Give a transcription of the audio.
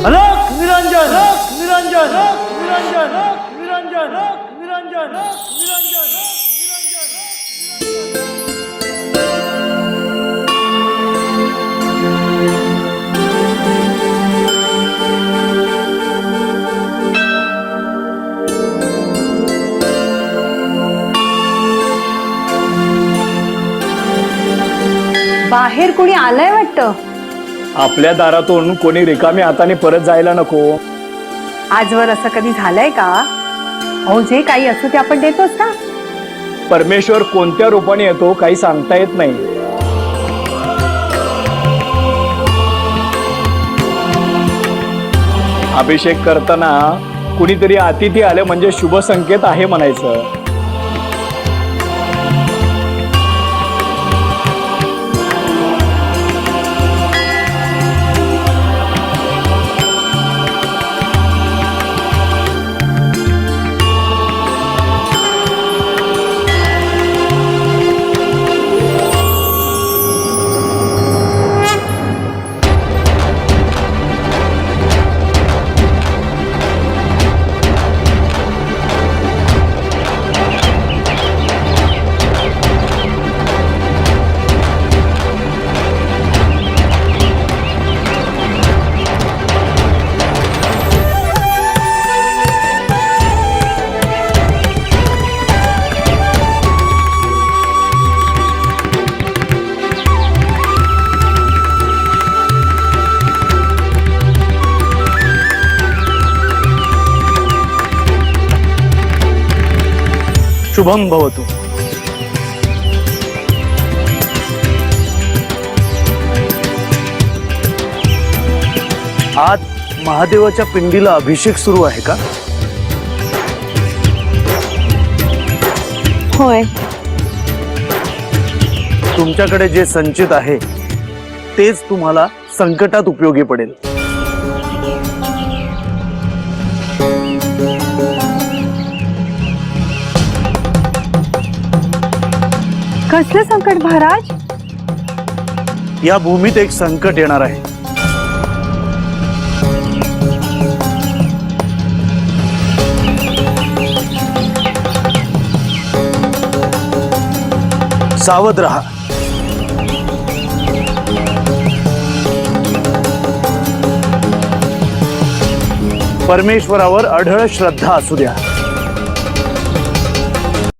अलख निरंजन निरंजन निरंजन निरंजन निरंजन निरंजन। बाहेर कोणी आलंय वाटतं। आपल्या दारातून कोणी रिकामी हाताने परत जायला नको। आजवर असं कधी झालंय का? अहो जे काही असू ते आपण देतोच ना। परमेश्वर कोणत्या रूपाने येतो काही सांगता येत नाही। अभिषेक करताना कुणीतरी अतिथी आले म्हणजे शुभ संकेत आहे म्हणायचं। शुभम भवतु। आज महादेवाच्या पिंडीला अभिषेक सुरू आहे का? होय। तुमच्याकडे जे संचित आहे तेच तुम्हाला संकटात उपयोगी पडेल। कसलं संकट महाराज? या भूमीत एक संकट येणार आहे। सावध रहा। परमेश्वरावर अढळ श्रद्धा असू द्या।